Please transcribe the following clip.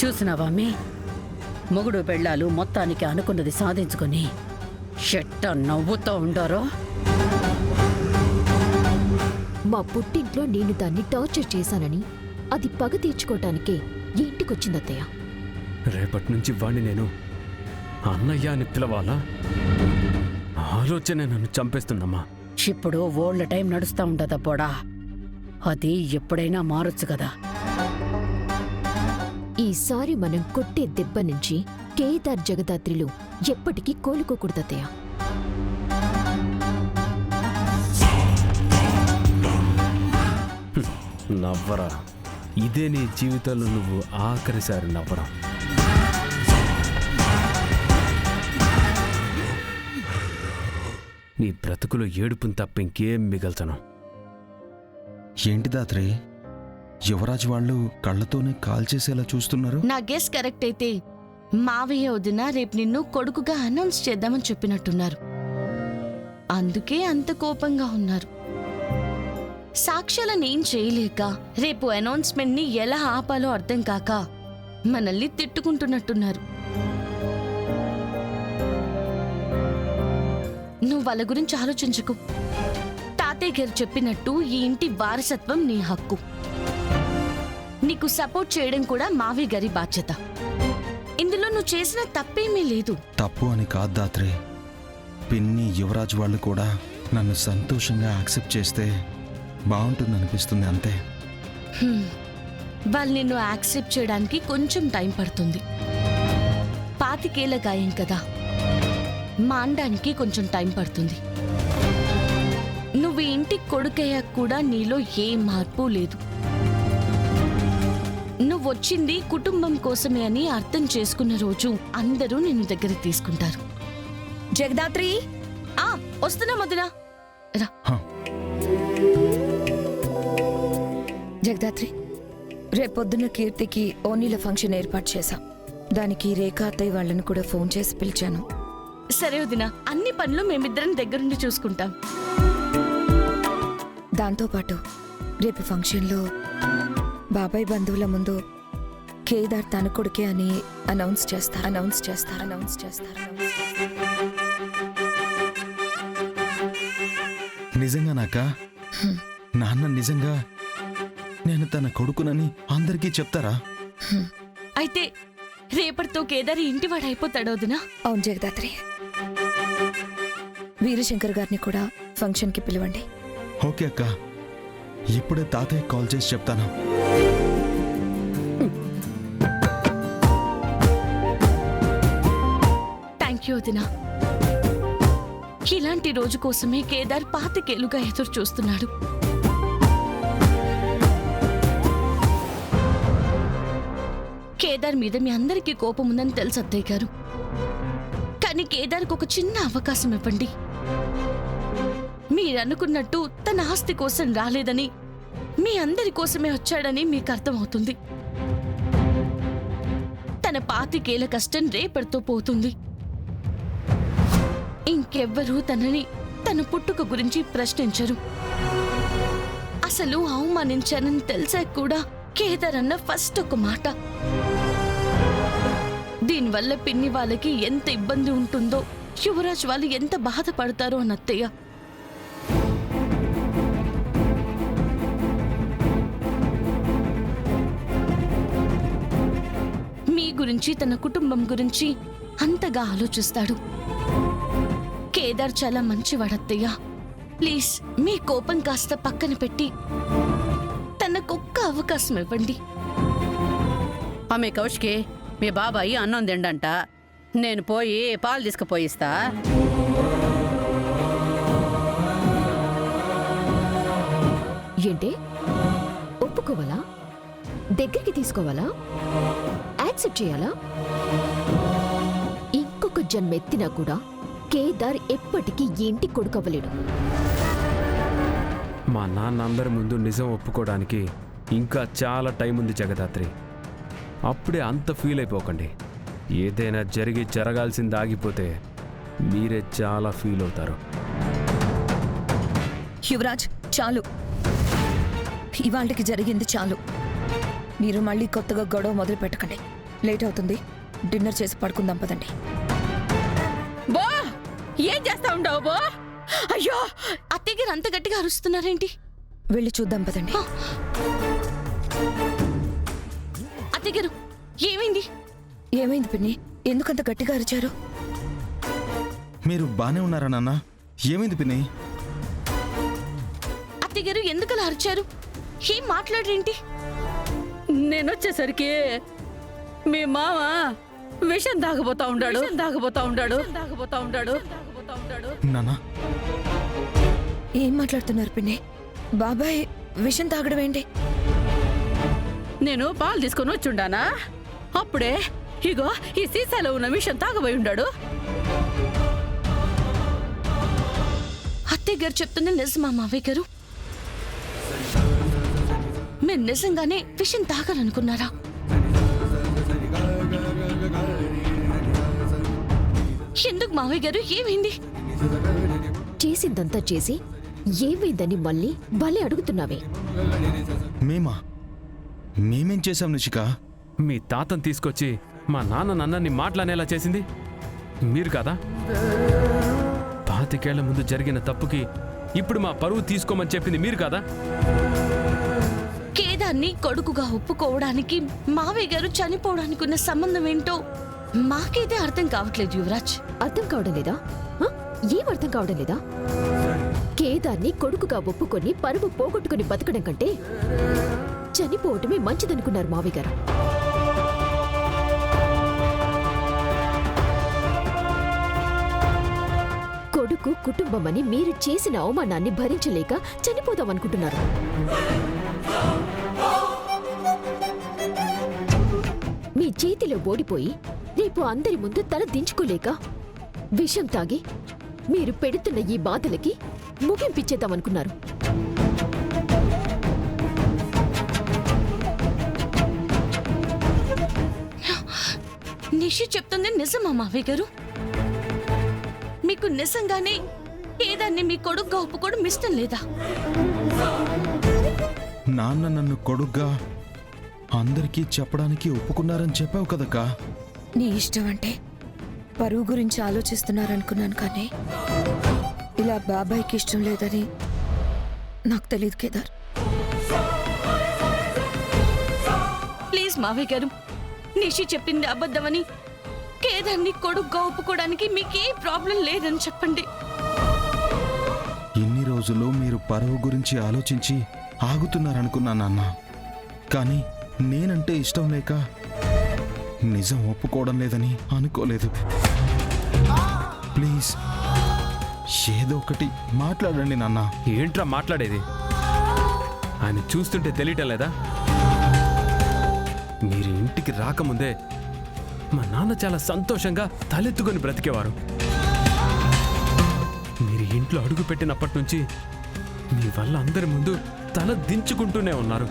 చూసినావా మీ మొగుడు పెళ్ళాలు మొత్తానికి అనుకున్నది సాధించుకుని షెట్ట నవ్వుతూ ఉండారో. మా పుట్టింట్లో నేను దాన్ని టార్చర్ చేశానని అది పగ తీర్చుకోవటానికే ఇంటికొచ్చిందత్తయ్య. రేపటి నుంచి వాణ్ణి నేను అన్నయ్య అని పిలవాలా? ఆలోచనే నన్ను చంపేస్తుందమ్మా. ఇప్పుడు ఓల్డ్ టైం నడుస్తా ఉండదబ్బోడా, అది ఎప్పుడైనా మారొచ్చు కదా. ఈసారి మనం కొట్టే దెబ్బ నుంచి కేదార్ జగదాత్రిలు ఎప్పటికీ కోలుకోకూడదత్తయ్య. నవ్వరా, ఇదే నీ జీవితంలో నువ్వు ఆఖరిసారి నవ్వడం. నీ బ్రతుకులో ఏడుపుని తప్ప ఇంకేం మిగల్చను. ఏంటి దాత్రి, యువరాజు వాళ్ళు కళ్ళతోనే కాల్చేసేలా చూస్తున్నారు? నా గెస్ కరెక్ట్ అయితే మావయ్య వదిన రేపు నిన్ను కొడుకుగా అనౌన్స్ చేద్దామని చెప్పినట్టున్నారు. అందుకే అంత కోపంగా ఉన్నారు. సాక్ష్యాలను ఏం చేయలేక రేపు అనౌన్స్మెంట్ ని ఎలా ఆపాలో అర్థం కాక మనల్ని తిట్టుకుంటున్నట్టున్నారు. నువ్వు వాళ్ళ గురించి ఆలోచించకు. తాతయ్య గారు చెప్పినట్టు ఈ ఇంటి వారసత్వం నీ హక్కు. నీకు సపోర్ట్ చేయడం కూడా మావయ్య గారి బాధ్యత. ఇందులో నువ్వు చేసిన తప్పేమీ లేదు. తప్పు అని కాదు దాత్రి, పిన్ని యువరాజు వాళ్ళు కూడా నన్ను సంతోషంగా యాక్సెప్ట్ చేస్తే బాగుంటుందనిపిస్తుంది అంతే. వాళ్ళు నిన్ను యాక్సెప్ట్ చేయడానికి కొంచెం టైం పడుతుంది. 25 ఏళ్ల గాయం కదా, మానడానికి కొంచెం టైం పడుతుంది. నువ్వు ఇంటికి కొడుకయ్యాక కూడా నీలో ఏ మార్పు లేదు. నువ్వొచ్చింది కుటుంబం కోసమే అని అర్థం చేసుకున్న రోజు అందరూ నిన్ను దగ్గరికి తీసుకుంటారు. జగదాత్రి, వస్తున్నా వదినా. రా. జగదాత్రి, రేపొద్దున కీర్తికి ఓనీల ఫంక్షన్ ఏర్పాటు చేశాం. దానికి రేఖా అత్తయ్య వాళ్ళని కూడా ఫోన్ చేసి పిలిచాను. సరే వదినా, అన్ని పనులు మేమిద్దరం దగ్గరుండి చూసుకుంటాం. దాంతోపాటు రేపు ఫంక్షన్లో బాబాయ్ బంధువుల ముందు కేదార్ తన కొడుకే అని అనౌన్స్ చేస్తారు. నిజంగా నాకా? నాన్న నిజంగా నేను తన కొడుకునని అందరికీ చెప్తారా? అయితే రేపటితో కేదార్ ఇంటివాడు అయిపోతాడు వదినా. అవును జగదాత్రి, వీరశంకర్ గారిని కూడా ఫంక్షన్కి పిలవండి. ఓకే అక్క, ఇప్పుడే తాతయ్య కాల్ చేసి చెప్తాను. థ్యాంక్ యూ వదినా. ఇలాంటి రోజు కోసమే కేదార్ 25 ఏళ్లుగా ఎదురు చూస్తున్నాడు. కేదార్ మీద మీ అందరికీ కోపం ఉందని తెలుసు అత్తయ్య గారు. కానీ కేదార్కి ఒక చిన్న అవకాశం ఇవ్వండి. మీరనుకున్నట్టు తన ఆస్తి కోసం రాలేదని, మీ అందరి కోసమే వచ్చాడని మీకు అర్థమవుతుంది. తన 25 ఏళ్ల కష్టం రేపటితో పోతుంది. ఇంకెవ్వరూ తనని తన పుట్టుక గురించి ప్రశ్నించరు. అసలు అవమానించానని తెలిసాక కూడా కేదార్ అన్న ఫస్ట్ ఒక మాట. దీనివల్ల పిన్ని వాళ్ళకి ఎంత ఇబ్బంది ఉంటుందో, యువరాజ్ వాళ్ళు ఎంత బాధపడతారో అని అత్తయ్య. మీ గురించి, తన కుటుంబం గురించి అంతగా ఆలోచిస్తాడు. కేదార్ చాలా మంచివాడత్తయ్య. ప్లీజ్ మీ కోపం కాస్త పక్కన పెట్టి తనకొక్క అవకాశం ఇవ్వండి. ఆమె కౌశికి, మీ బాబాయి అన్నం తిండంట, నేను పోయి పాలు తీసుకుపోయిస్తా. ఏంటి, ఒప్పుకోవాలా? దగ్గరికి తీసుకోవాలా? యాక్సెప్ట్ చేయాలా? ఇంకొక జన్మెత్తినా కూడా కేదార్ ఎప్పటికీ ఏంటి కొడుకవ్వలేడు. మా నాన్న అందరి ముందు నిజం ఒప్పుకోవడానికి ఇంకా చాలా టైం ఉంది జగదాత్రి. అప్పుడే అంత ఫీల్ అయిపోకండి. ఏదైనా జరగాల్సింది ఆగిపోతే మీరే చాలా ఫీల్ అవుతారు. యువరాజ్, చాలు. ఇవాళకి జరిగింది చాలు. మీరు మళ్ళీ కొత్తగా గొడవ మొదలు పెట్టకండి. లేట్ అవుతుంది, డిన్నర్ చేసి పడుకుందాం పదండి. బో ఏం చేస్తా ఉండవు బో? అయ్యో అత్తయ్య గారు అంత గట్టిగా అరుస్తున్నారేంటి? వెళ్ళి చూద్దాం పదండి. అత్తయ్య గారు ఏమైంది? ఏమైంది పిన్ని? ఎందుకంత గట్టిగా అరిచారు? మీరు బానే ఉన్నారా నాన్న? ఏమైంది పిన్ని? అత్తయ్య గారు ఎందుకలా అరిచారు? ఏం మాట్లాడరేంటి? నేను వచ్చేసరికి మీ మామ విషం తాగబోతా ఉన్నాడు. నాన్న ఏం మాట్లాడుతున్నారు పిన్ని? బాబాయ్ విషం తాగడం ఏంటి? నేను పాలు తీసుకొని వచ్చుండానా, అప్పుడే ఇగో ఈ సీసాలో ఉన్న విషం తాగబోయి ఉండాడు. అత్తయ్య గారు చెప్తుంది నిజమా మావయ్య గారు? మీరు నిజంగానే విషయం తాగాలనుకున్నారా? ఎందుకు మావయ్య గారు? ఏమైంది? చేసిందంతా చేసి ఏమైందని మళ్ళీ భలే అడుగుతున్నావే. మేమేం చేశాం నిషిక? మీ తాతను తీసుకొచ్చి మా నాన్న నన్నని మాట్లాడేలా చేసింది మీరు కదా? 25 ఏళ్ల ముందు జరిగిన తప్పుకి ఇప్పుడు మా పరువు తీసుకోమని చెప్పింది మీరు కదా? కేదాన్ని కొడుకుగా ఒప్పుకోవడానికి మావయ్య గారు చనిపోవడానికి ఉన్న సంబంధం ఏంటో మాకైతే అర్థం కావట్లేదు యువరాజ్. అర్థం కావడం లేదా? ఏం అర్థం కావడం లేదా? కేదాన్ని కొడుకుగా ఒప్పుకొని పరువు పోగొట్టుకుని బతకడం కంటే చనిపోవటమే మంచిదనుకున్నారు మావయ్య గారు. కొడుకు కుటుంబమని మీరు చేసిన అవమానాన్ని భరించలేక చనిపోదామనుకుంటున్నారు. మీ చేతిలో ఓడిపోయి రేపు అందరి ముందు తల దించుకోలేక విషం తాగి మీరు పెడుతున్న ఈ బాధలకి ముగింపిచ్చేద్దామనుకున్నారు. నిషి చెప్తుంది నిజమా మావయ్య గారు? మీకు నిజంగానే ఏదాన్ని మీ కొడుకుగా ఒప్పుకోవడం ఇష్టం లేదా? నాన్న నన్ను కొడుగ్గా అందరికీ చెప్పడానికి ఒప్పుకున్నారని చెప్పావు కదక్కా. నీ ఇష్టం అంటే పరువు గురించి ఆలోచిస్తున్నారనుకున్నాను, కానీ ఇలా బాబాయ్కి ఇష్టం లేదని నాకు తెలియదు కేదార్. ప్లీజ్ మావయ్య గారు, నిషి చెప్పింది అబద్ధమని కేదాన్ని కొడుకుగా ఒప్పుకోవడానికి మీకే ప్రాబ్లం లేదని చెప్పండి. ఇన్ని రోజులు మీరు పరువు గురించి ఆలోచించి ఆగుతున్నారనుకున్నా నాన్న, కానీ నేనంటే ఇష్టం లేక నిజం ఒప్పుకోవడం లేదని అనుకోలేదు. ప్లీజ్ ఏదో ఒకటి మాట్లాడండి నాన్న. ఏంట్రా మాట్లాడేది? ఆయన చూస్తుంటే తెలియటం లేదా? మీరు ఇంటికి రాకముందే మా నాన్న చాలా సంతోషంగా తలెత్తుకొని బ్రతికేవారు. మీరు ఇంట్లో అడుగు పెట్టినప్పటి నుంచి మీ వల్ల అందరి ముందు తల దించుకుంటూనే ఉన్నారు.